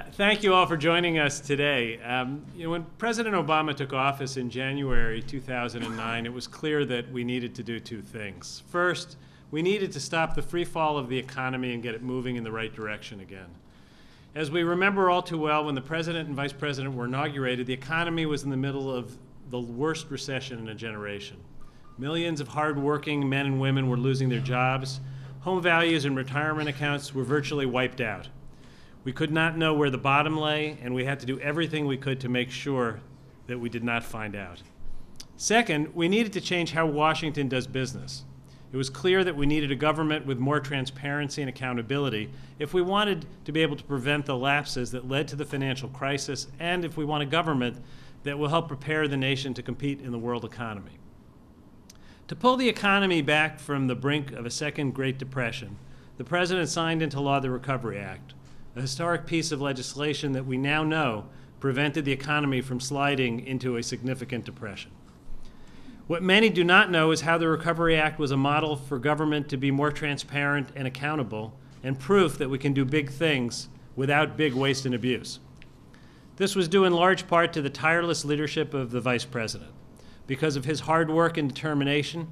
Thank you all for joining us today. When President Obama took office in January 2009, it was clear that we needed to do two things. First, we needed to stop the free fall of the economy and get it moving in the right direction again. As we remember all too well, when the President and Vice President were inaugurated, the economy was in the middle of the worst recession in a generation. Millions of hardworking men and women were losing their jobs. Home values and retirement accounts were virtually wiped out. We could not know where the bottom lay, and we had to do everything we could to make sure that we did not find out. Second, we needed to change how Washington does business. It was clear that we needed a government with more transparency and accountability if we wanted to be able to prevent the lapses that led to the financial crisis, and if we want a government that will help prepare the nation to compete in the world economy. To pull the economy back from the brink of a second Great Depression, the President signed into law the Recovery Act, a historic piece of legislation that we now know prevented the economy from sliding into a significant depression. What many do not know is how the Recovery Act was a model for government to be more transparent and accountable, and proof that we can do big things without big waste and abuse. This was due in large part to the tireless leadership of the Vice President. Because of his hard work and determination,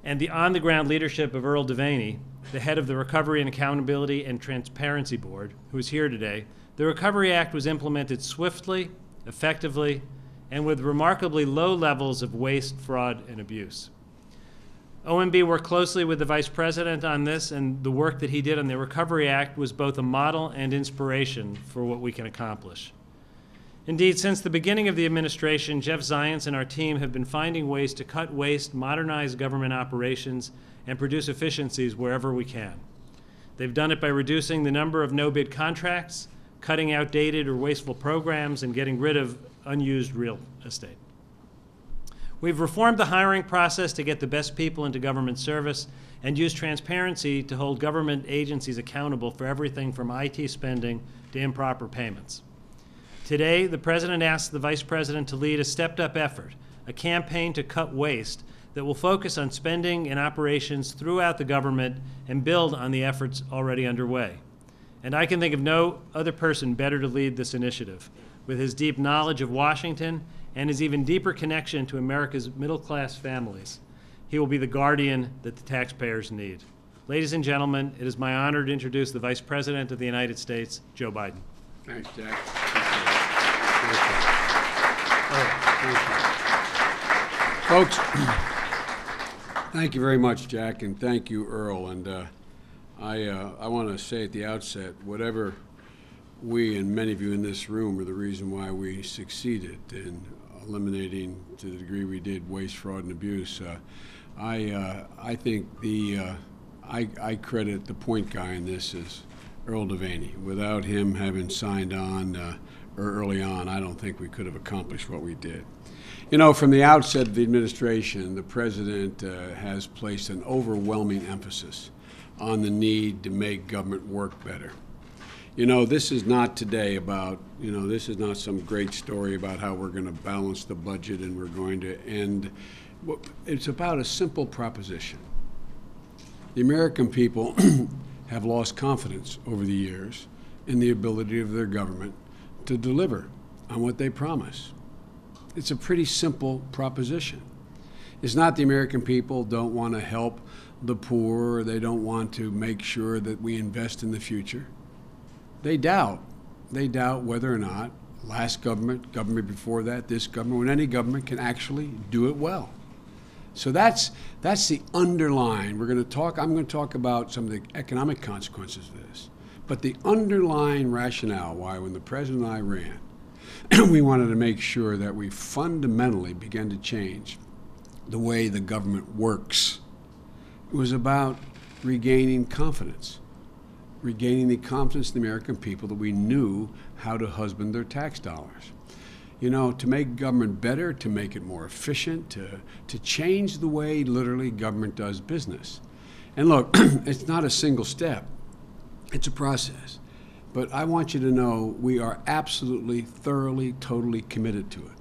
and the on-the-ground leadership of Earl Devaney, the head of the Recovery and Accountability and Transparency Board, who is here today, the Recovery Act was implemented swiftly, effectively, and with remarkably low levels of waste, fraud, and abuse. OMB worked closely with the Vice President on this, and the work that he did on the Recovery Act was both a model and inspiration for what we can accomplish. Indeed, since the beginning of the administration, Jeff Zients and our team have been finding ways to cut waste, modernize government operations, and produce efficiencies wherever we can. They've done it by reducing the number of no-bid contracts, cutting outdated or wasteful programs, and getting rid of unused real estate. We've reformed the hiring process to get the best people into government service and use transparency to hold government agencies accountable for everything from IT spending to improper payments. Today, the President asks the Vice President to lead a stepped-up effort, a campaign to cut waste that will focus on spending and operations throughout the government and build on the efforts already underway. And I can think of no other person better to lead this initiative. With his deep knowledge of Washington and his even deeper connection to America's middle-class families, he will be the guardian that the taxpayers need. Ladies and gentlemen, it is my honor to introduce the Vice President of the United States, Joe Biden. Thanks, Jack. Folks, thank you very much, Jack, and thank you, Earl. And I want to say at the outset, whatever we and many of you in this room are the reason why we succeeded in eliminating, to the degree we did, waste, fraud, and abuse. I think I credit the point guy in this as Earl Devaney. Without him having signed on early on, I don't think we could have accomplished what we did. You know, from the outset of the administration, the President has placed an overwhelming emphasis on the need to make government work better. You know, this is not today about, this is not some great story about how we're going to balance the budget and we're going to end. It's about a simple proposition. The American people have lost confidence over the years in the ability of their government to deliver on what they promise. It's a pretty simple proposition. It's not the American people don't want to help the poor, or they don't want to make sure that we invest in the future. They doubt whether or not last government before that, this government, when any government can actually do it well. So that's the underlying. I'm going to talk about some of the economic consequences of this. But the underlying rationale why when the President and I ran, we wanted to make sure that we fundamentally began to change the way the government works. It was about regaining confidence, regaining the confidence of the American people that we knew how to husband their tax dollars. You know, to make government better, to make it more efficient, to change the way literally government does business. And look, it's not a single step. It's a process. But I want you to know we are absolutely, thoroughly, totally committed to it.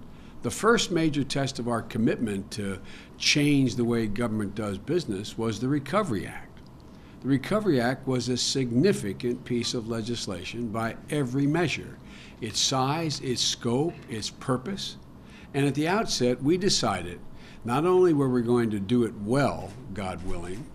The first major test of our commitment to change the way government does business was the Recovery Act. The Recovery Act was a significant piece of legislation by every measure, its size, its scope, its purpose. And at the outset, we decided not only were we going to do it well, God willing,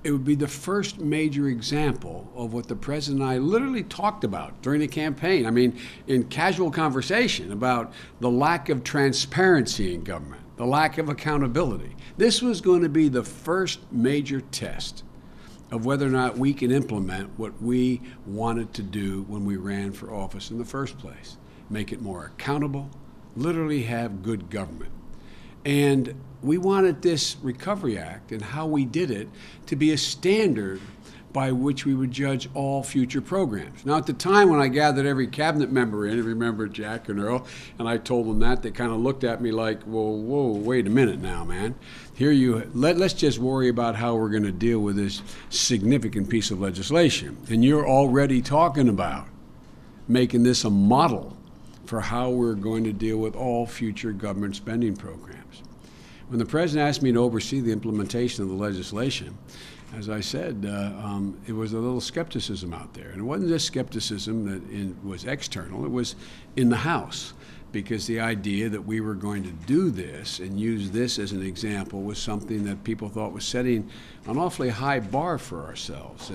it would be the first major example of what the President and I literally talked about during the campaign. I mean, in casual conversation about the lack of transparency in government, the lack of accountability. This was going to be the first major test of whether or not we can implement what we wanted to do when we ran for office in the first place. Make it more accountable, literally have good government. And we wanted this Recovery Act and how we did it to be a standard by which we would judge all future programs. Now, at the time when I gathered every cabinet member in, remember Jack and Earl, and I told them that, they kind of looked at me like, whoa, wait a minute now, man. Let's just worry about how we're going to deal with this significant piece of legislation. And you're already talking about making this a model for how we're going to deal with all future government spending programs. When the President asked me to oversee the implementation of the legislation, as I said, it was a little skepticism out there. And it wasn't just skepticism that was external, it was in the House, because the idea that we were going to do this and use this as an example was something that people thought was setting an awfully high bar for ourselves.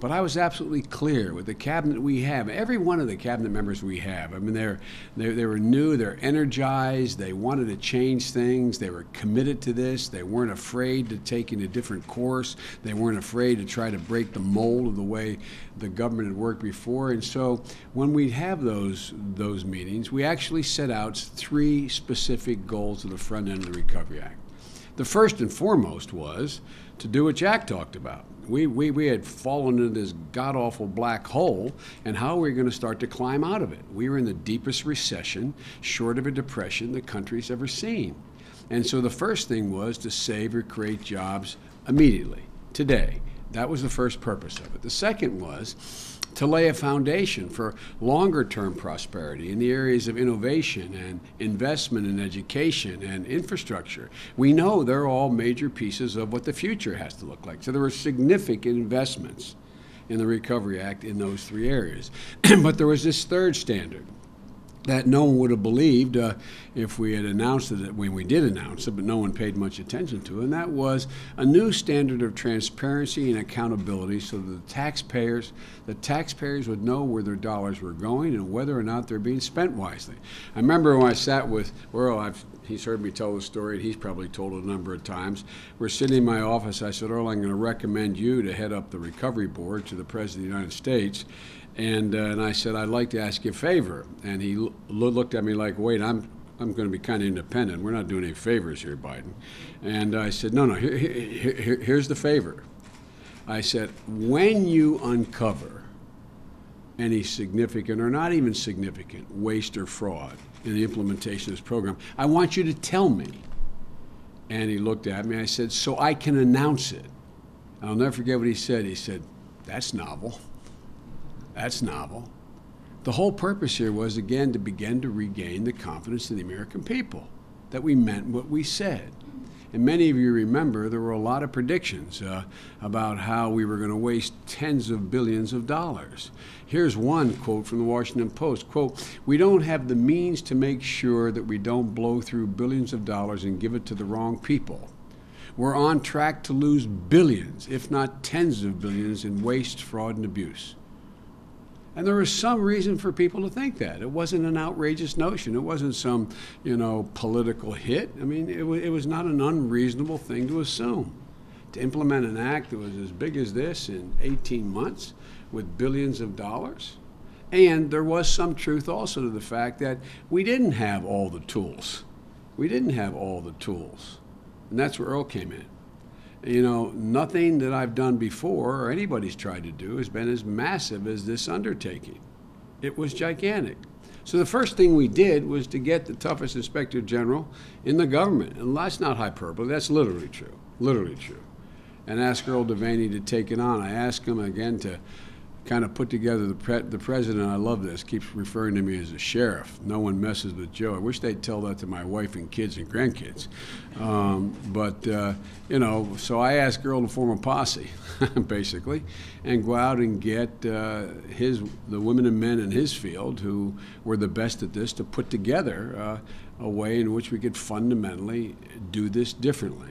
But I was absolutely clear with the cabinet we have, every one of the cabinet members we have. I mean, they were new, they're energized, they wanted to change things, they were committed to this, they weren't afraid to take in a different course, they weren't afraid to try to break the mold of the way the government had worked before. And so when we have those meetings, we actually set out 3 specific goals at the front end of the Recovery Act. The first and foremost was to do what Jack talked about. We had fallen into this god-awful black hole, and how were we going to start to climb out of it? We were in the deepest recession, short of a depression, the country's ever seen. And so the first thing was to save or create jobs immediately, today. That was the first purpose of it. The second was to lay a foundation for longer-term prosperity in the areas of innovation and investment in education and infrastructure. We know they're all major pieces of what the future has to look like. So there were significant investments in the Recovery Act in those 3 areas. But there was this third standard that no one would have believed if we had announced it when we did announce it, but no one paid much attention to it, and that was a new standard of transparency and accountability so that the taxpayers would know where their dollars were going and whether or not they're being spent wisely. I remember when I sat with Earl, he's heard me tell the story, and he's probably told it a number of times. We're sitting in my office, I said, Earl, I'm going to recommend you to head up the Recovery Board to the President of the United States. And I said, I'd like to ask you a favor. And he looked at me like, wait, I'm going to be kind of independent. We're not doing any favors here, Biden. And I said, no, here's the favor. I said, when you uncover any significant or not even significant waste or fraud in the implementation of this program, I want you to tell me. And he looked at me. I said, so I can announce it. I'll never forget what he said. He said, that's novel. That's novel. The whole purpose here was, again, to begin to regain the confidence of the American people, that we meant what we said. And many of you remember there were a lot of predictions about how we were going to waste tens of billions of dollars. Here's one quote from the Washington Post, quote, we don't have the means to make sure that we don't blow through billions of dollars and give it to the wrong people. We're on track to lose billions, if not tens of billions, in waste, fraud, and abuse. And there was some reason for people to think that. It wasn't an outrageous notion. It wasn't some, political hit. I mean, it was not an unreasonable thing to assume. To implement an act that was as big as this in 18 months with billions of dollars. And there was some truth also to the fact that we didn't have all the tools. We didn't have all the tools. And that's where Earl came in. Nothing that I've done before or anybody's tried to do has been as massive as this undertaking. It was gigantic. So the first thing we did was to get the toughest inspector general in the government. And that's not hyperbole, that's literally true, and ask Earl Devaney to take it on. I asked him again to kind of put together the president, I love this, keeps referring to me as a sheriff. No one messes with Joe. I wish they'd tell that to my wife and kids and grandkids. So I asked Earl to form a posse, basically, and go out and get the women and men in his field who were the best at this to put together a way in which we could fundamentally do this differently.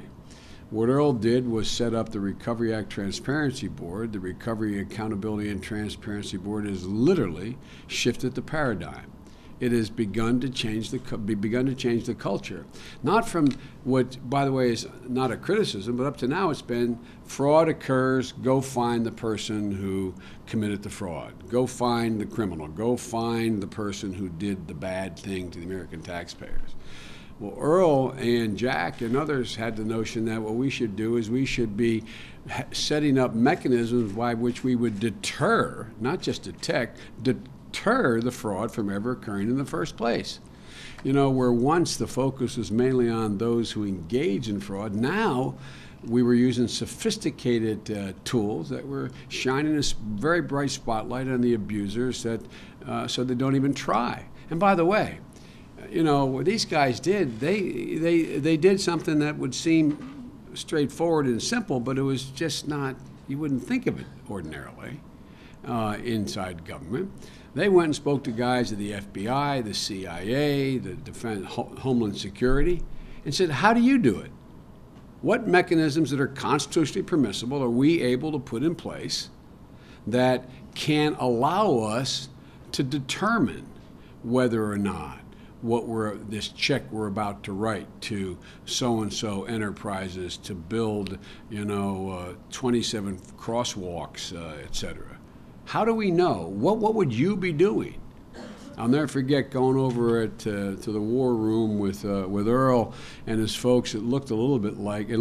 What Earl did was set up the Recovery Act Transparency Board. The Recovery Accountability and Transparency Board has literally shifted the paradigm. It has begun to change the culture. Not from what, by the way, is not a criticism, but up to now it's been fraud occurs, go find the person who committed the fraud. Go find the criminal. Go find the person who did the bad thing to the American taxpayers. Well, Earl and Jack and others had the notion that what we should do is we should be setting up mechanisms by which we would deter, not just detect, deter the fraud from ever occurring in the first place. Where once the focus was mainly on those who engage in fraud, now we were using sophisticated tools that were shining a very bright spotlight on the abusers that so they don't even try. And by the way, what these guys did, they did something that would seem straightforward and simple, but it was just not, you wouldn't think of it ordinarily inside government. They went and spoke to guys at the FBI, the CIA, the Homeland Security, and said, how do you do it? What mechanisms that are constitutionally permissible are we able to put in place that can allow us to determine whether or not this check we're about to write to so-and-so enterprises to build, 27 crosswalks, et cetera. How do we know? What would you be doing? I'll never forget going over to the war room with Earl and his folks. It looks a little like a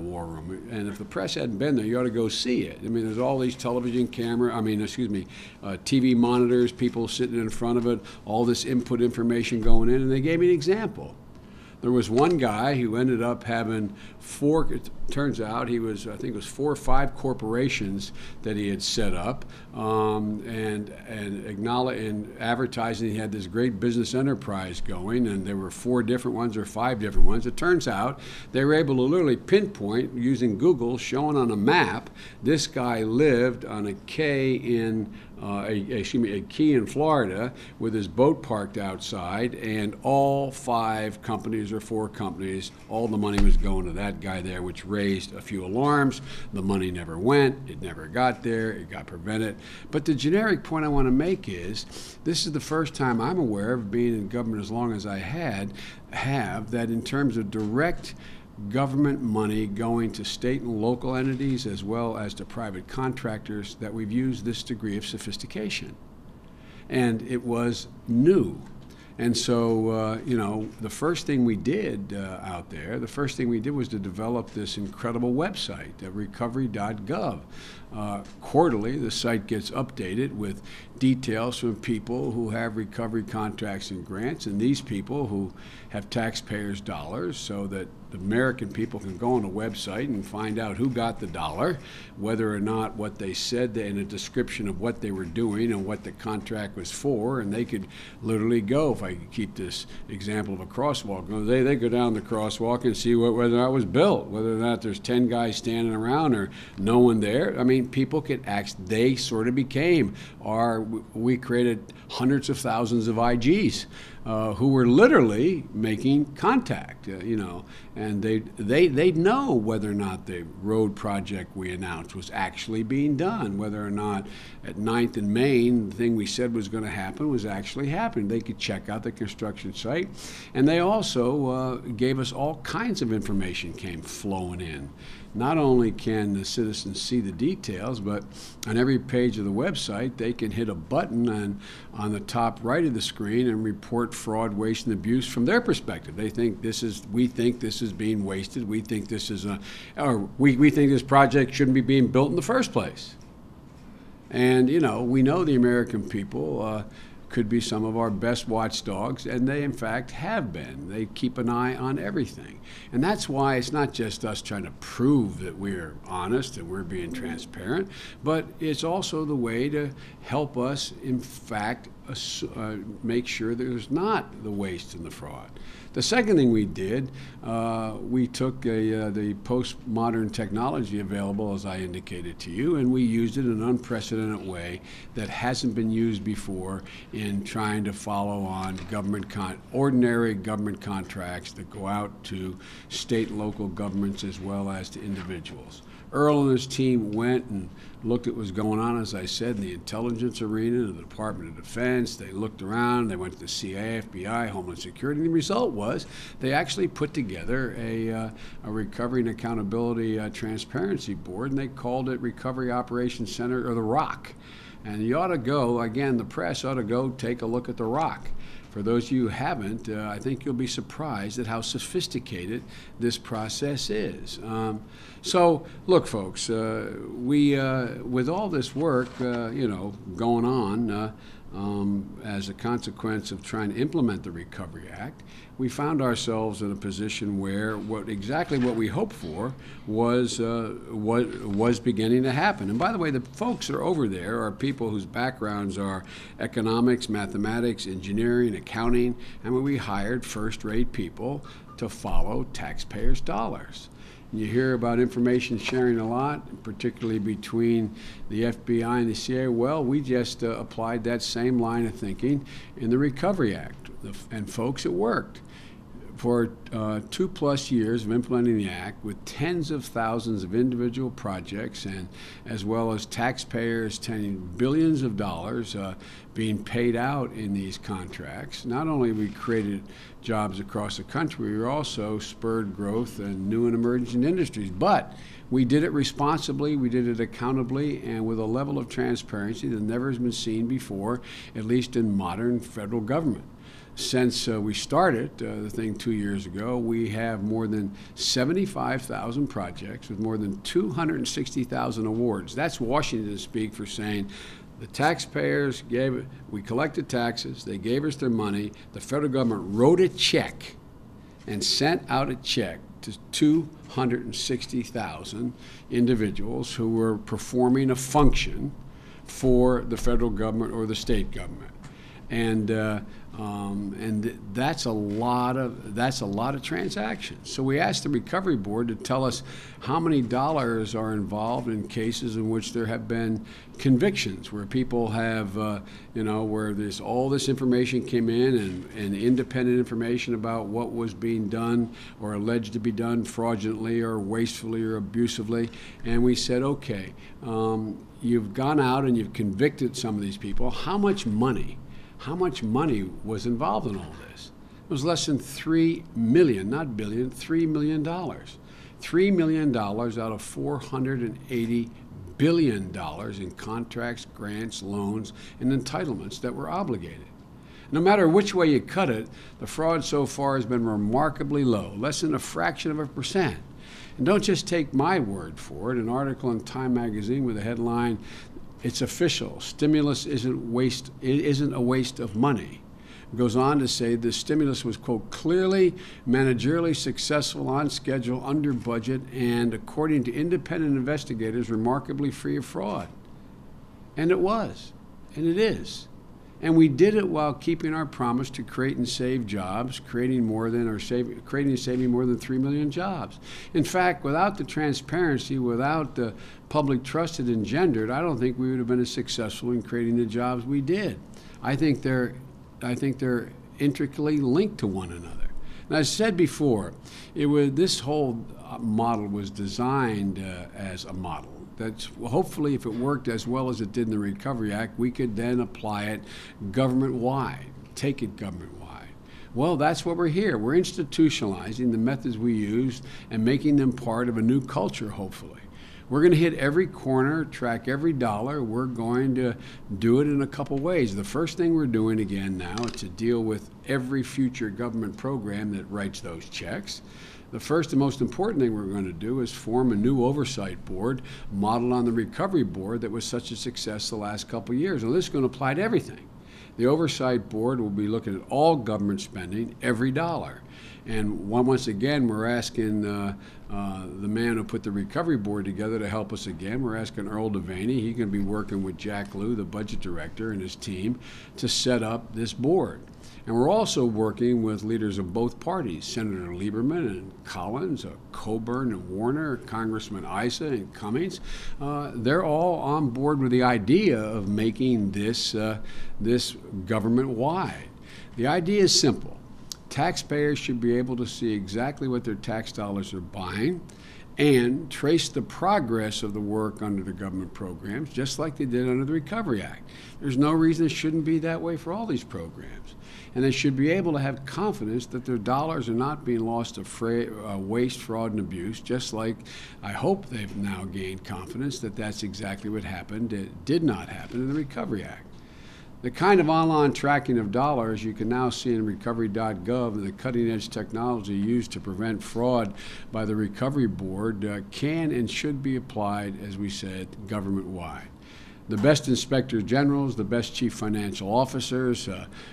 war room. And if the press hadn't been there, you ought to go see it. I mean, there's all these TV monitors, people sitting in front of it, all this input information going in. And they gave me an example. There was one guy who ended up having it turns out I think it was 4 or 5 corporations that he had set up and advertising he had this great business enterprise going, and there were 4 different ones or 5 different ones. It turns out they were able to literally pinpoint using Google, showing on a map, this guy lived on a key in Florida with his boat parked outside, and all 5 companies or 4 companies, all the money was going to that guy there, which raised a few alarms. The money never went. It never got there. It got prevented. But the generic point I want to make is this is the first time I'm aware of, being in government as long as I have, that in terms of direct government money going to state and local entities as well as to private contractors, that we've used this degree of sophistication. And it was new. And so, the first thing we did out there, was to develop this incredible website, recovery.gov. Quarterly, the site gets updated with details from people who have recovery contracts and grants, and these people who have taxpayers' dollars, so that the American people can go on a website and find out who got the dollar, whether or not what they said in a description of what they were doing and what the contract was for, and they could literally go, if I could keep this example of a crosswalk, they go down the crosswalk and see whether or not it was built, whether or not there's 10 guys standing around or no one there. I mean, people could they sort of became we created hundreds of thousands of IGs who were literally making contact, and they'd know whether or not the road project we announced was actually being done, whether or not at 9th and Main, the thing we said was going to happen was actually happening. They could check out the construction site, and they also gave us all kinds of information came flowing in. Not only can the citizens see the details, but on every page of the website, they can hit a button on the top right of the screen and report fraud, waste, and abuse from their perspective. We think this is being wasted. We think this is we think this project shouldn't be being built in the first place. And we know the American people could be some of our best watchdogs, and they in fact have been. They keep an eye on everything. And that's why it's not just us trying to prove that we're honest and we're being transparent, but it's also the way to help us, in fact, make sure there's not the waste and the fraud. The second thing we did, we took the postmodern technology available, as I indicated to you, and we used it in an unprecedented way that hasn't been used before in trying to follow on ordinary government contracts that go out to state and local governments as well as to individuals. Earl and his team went and looked at what was going on, as I said, in the intelligence arena, the Department of Defense. They looked around, they went to the CIA, FBI, Homeland Security, and the result was they actually put together a Recovery and Accountability Transparency Board, and they called it Recovery Operations Center, or the ROC. And you ought to go, again, the press ought to go take a look at the ROC. For those of you who haven't, I think you'll be surprised at how sophisticated this process is. So, look, folks, with all this work, going on as a consequence of trying to implement the Recovery Act, we found ourselves in a position where exactly what we hoped for was beginning to happen. And by the way, the folks that are over there are people whose backgrounds are economics, mathematics, engineering, accounting, and we hired first-rate people to follow taxpayers' dollars. You hear about information sharing a lot, particularly between the FBI and the CIA. Well, we just applied that same line of thinking in the Recovery Act. And folks, it worked. For 2+ years of implementing the Act, with tens of thousands of individual projects, and as well as taxpayers tending billions of dollars being paid out in these contracts, not only we created jobs across the country, we also spurred growth in new and emerging industries. But we did it responsibly, we did it accountably, and with a level of transparency that never has been seen before, at least in modern federal government. Since we started the thing 2 years ago, we have more than 75,000 projects with more than 260,000 awards. That's Washington speak for saying the taxpayers we collected taxes, they gave us their money, the federal government wrote a check and sent out a check to 260,000 individuals who were performing a function for the federal government or the state government. And that's a lot of transactions. So we asked the Recovery Board to tell us how many dollars are involved in cases in which there have been convictions, where people have, where there's all this information came in and independent information about what was being done or alleged to be done fraudulently or wastefully or abusively. And we said, okay, you've gone out and you've convicted some of these people. How much money was involved in all this? It was less than $3 million, not billion, $3 million. $3 million out of $480 billion in contracts, grants, loans, and entitlements that were obligated. No matter which way you cut it, the fraud so far has been remarkably low, less than a fraction of a percent. And don't just take my word for it. An article in Time magazine with a headline, "It's official, stimulus isn't a waste of money." It goes on to say the stimulus was, quote, "clearly managerially successful, on schedule, under budget, and according to independent investigators, remarkably free of fraud." And it was, and it is. And we did it while keeping our promise to create and save jobs, creating and saving more than 3 million jobs. In fact, without the transparency, without the public trust it engendered, I don't think we would have been as successful in creating the jobs we did. I think they're intricately linked to one another. And as I said before, this whole model was designed as a model. That's hopefully, if it worked as well as it did in the Recovery Act, we could then apply it government-wide, take it government-wide. Well, that's what we're here. We're institutionalizing the methods we use and making them part of a new culture, hopefully. We're going to hit every corner, track every dollar. We're going to do it in a couple ways. The first thing we're doing again now is to deal with every future government program that writes those checks. The first and most important thing we're going to do is form a new oversight board modeled on the Recovery Board that was such a success the last couple of years. Now, this is going to apply to everything. The Oversight Board will be looking at all government spending, every dollar. And once again, we're asking the man who put the Recovery Board together to help us again. We're asking Earl Devaney. He's going to be working with Jack Lew, the budget director, and his team to set up this board. And we're also working with leaders of both parties, Senator Lieberman and Collins, Coburn and Warner, Congressman Issa and Cummings. They're all on board with the idea of making this government-wide. The idea is simple. Taxpayers should be able to see exactly what their tax dollars are buying and trace the progress of the work under the government programs, just like they did under the Recovery Act. There's no reason it shouldn't be that way for all these programs. And they should be able to have confidence that their dollars are not being lost to waste, fraud, and abuse, just like I hope they've now gained confidence that that's exactly what happened. It did not happen in the Recovery Act. The kind of online tracking of dollars you can now see in recovery.gov and the cutting-edge technology used to prevent fraud by the Recovery Board can and should be applied, as we said, government-wide. The best inspectors generals, the best chief financial officers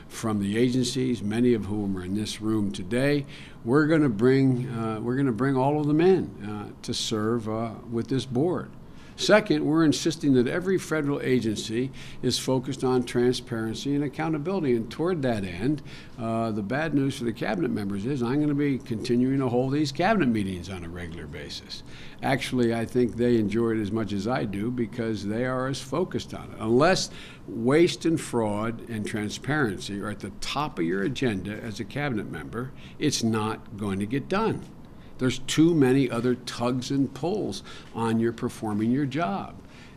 from the agencies, many of whom are in this room today, we're going to bring all of them in to serve with this board. Second, we're insisting that every federal agency is focused on transparency and accountability. And toward that end, the bad news for the cabinet members is I'm going to be continuing to hold these cabinet meetings on a regular basis. Actually, I think they enjoy it as much as I do because they are as focused on it. Unless waste and fraud and transparency are at the top of your agenda as a cabinet member, it's not going to get done. There's too many other tugs and pulls on your performing your job.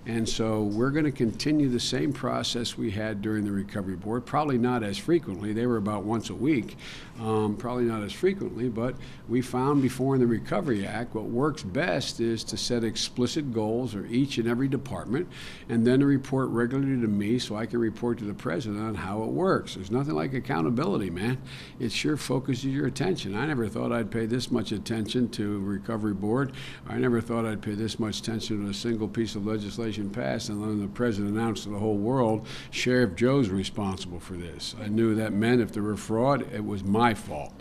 And so we're going to continue the same process we had during the Recovery Board, probably not as frequently. They were about once a week, probably not as frequently, but we found before in the Recovery Act what works best is to set explicit goals for each and every department and then to report regularly to me so I can report to the president on how it works. There's nothing like accountability, man. It sure focuses your attention. I never thought I'd pay this much attention to Recovery Board. I never thought I'd pay this much attention to a single piece of legislation passed, and then the president announced to the whole world, Sheriff Joe's responsible for this. I knew that meant if there were fraud, it was my fault.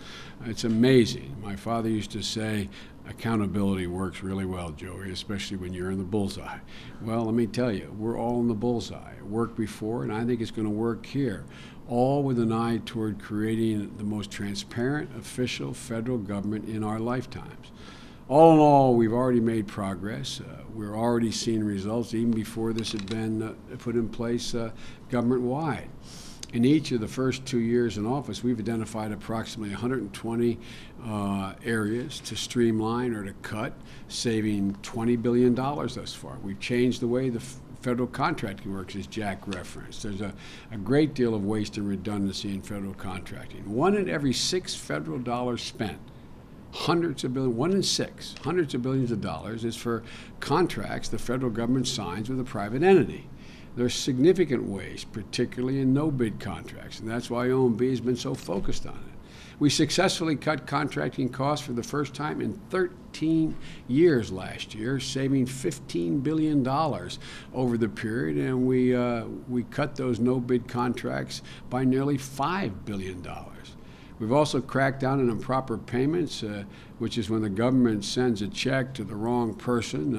It's amazing. My father used to say, accountability works really well, Joey, especially when you're in the bullseye. Well, let me tell you, we're all in the bullseye. It worked before, and I think it's going to work here, all with an eye toward creating the most transparent, official federal government in our lifetimes. All in all, we've already made progress. We're already seeing results even before this had been put in place government-wide. In each of the first 2 years in office, we've identified approximately 120 areas to streamline or to cut, saving $20 billion thus far. We've changed the way the federal contracting works, as Jack referenced. There's a great deal of waste and redundancy in federal contracting. 1 in every 6 federal dollars spent, hundreds of billions, 1 in 6, hundreds of billions of dollars is for contracts the federal government signs with a private entity. There's significant waste, particularly in no-bid contracts, and that's why OMB has been so focused on it. We successfully cut contracting costs for the first time in 13 years last year, saving $15 billion over the period, and we cut those no-bid contracts by nearly $5 billion. We've also cracked down on improper payments, which is when the government sends a check to the wrong person,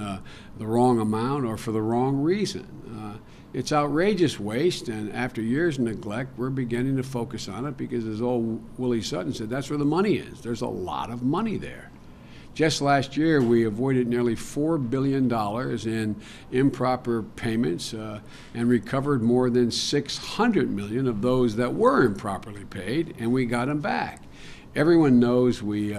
the wrong amount, or for the wrong reason. It's outrageous waste, and after years of neglect, we're beginning to focus on it because, as old Willie Sutton said, that's where the money is. There's a lot of money there. Just last year, we avoided nearly $4 billion in improper payments and recovered more than $600 million of those that were improperly paid, and we got them back. Everyone knows we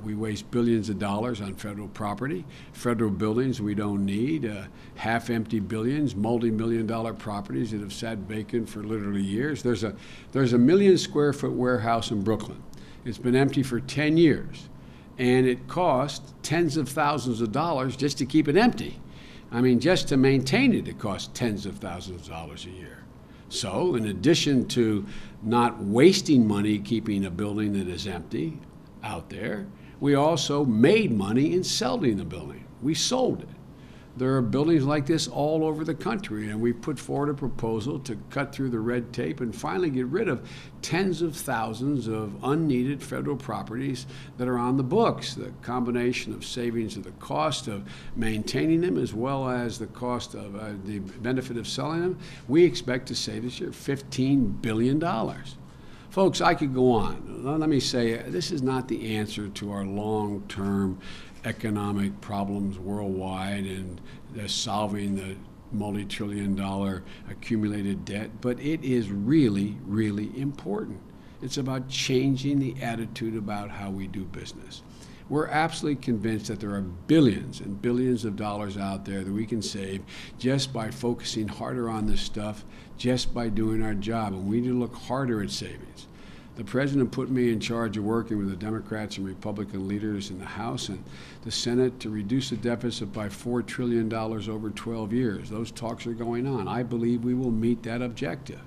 waste billions of dollars on federal property, federal buildings we don't need, half-empty buildings, multi-million-dollar properties that have sat vacant for literally years. There's a 1 million square foot warehouse in Brooklyn. It's been empty for 10 years, and it cost tens of thousands of dollars just to keep it empty. I mean, just to maintain it, it costs tens of thousands of dollars a year. So, in addition to not wasting money keeping a building that is empty out there, we also made money in selling the building. We sold it. There are buildings like this all over the country, and we put forward a proposal to cut through the red tape and finally get rid of tens of thousands of unneeded federal properties that are on the books. The combination of savings of the cost of maintaining them as well as the cost of the benefit of selling them, we expect to save this year $15 billion. Folks, I could go on. Let me say, this is not the answer to our long-term economic problems worldwide and solving the multi-trillion-dollar accumulated debt, but it is really, really important. It's about changing the attitude about how we do business. We're absolutely convinced that there are billions and billions of dollars out there that we can save just by focusing harder on this stuff, just by doing our job, and we need to look harder at savings. The president put me in charge of working with the Democrats and Republican leaders in the House and the Senate to reduce the deficit by $4 trillion over 12 years. Those talks are going on. I believe we will meet that objective.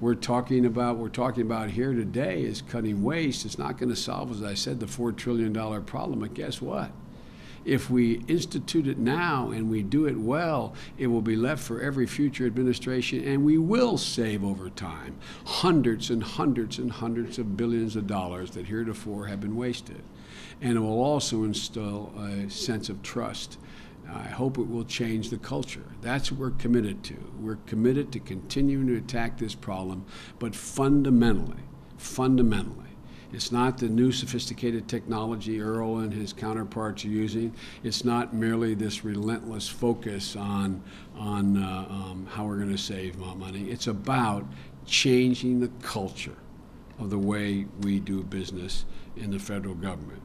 We're talking about here today is cutting waste. It's not going to solve, as I said, the $4 trillion problem, but guess what? If we institute it now and we do it well, it will be left for every future administration, and we will save over time hundreds and hundreds and hundreds of billions of dollars that heretofore have been wasted. And it will also instill a sense of trust. I hope it will change the culture. That's what we're committed to. We're committed to continuing to attack this problem, but fundamentally, it's not the new sophisticated technology Earl and his counterparts are using. It's not merely this relentless focus on how we're going to save more money. It's about changing the culture of the way we do business in the federal government.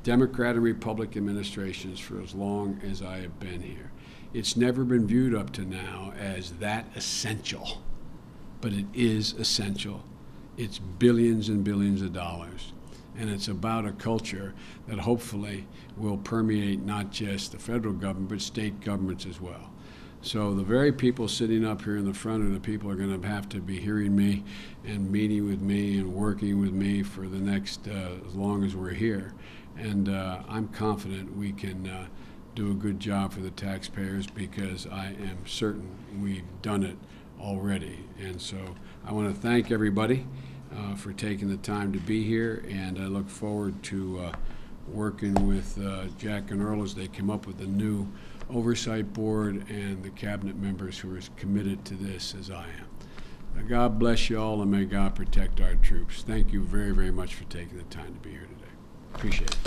Democrat and Republican administrations for as long as I have been here. It's never been viewed up to now as that essential, but it is essential. It's billions and billions of dollars, and it's about a culture that hopefully will permeate not just the federal government, but state governments as well. So the very people sitting up here in the front are the people who are going to have to be hearing me and meeting with me and working with me for the next, as long as we're here. And I'm confident we can do a good job for the taxpayers because I am certain we've done it already. And so I want to thank everybody for taking the time to be here, and I look forward to working with Jack and Earl as they come up with a new oversight board and the cabinet members who are as committed to this as I am. God bless you all, and may God protect our troops. Thank you very, very much for taking the time to be here today. Appreciate it.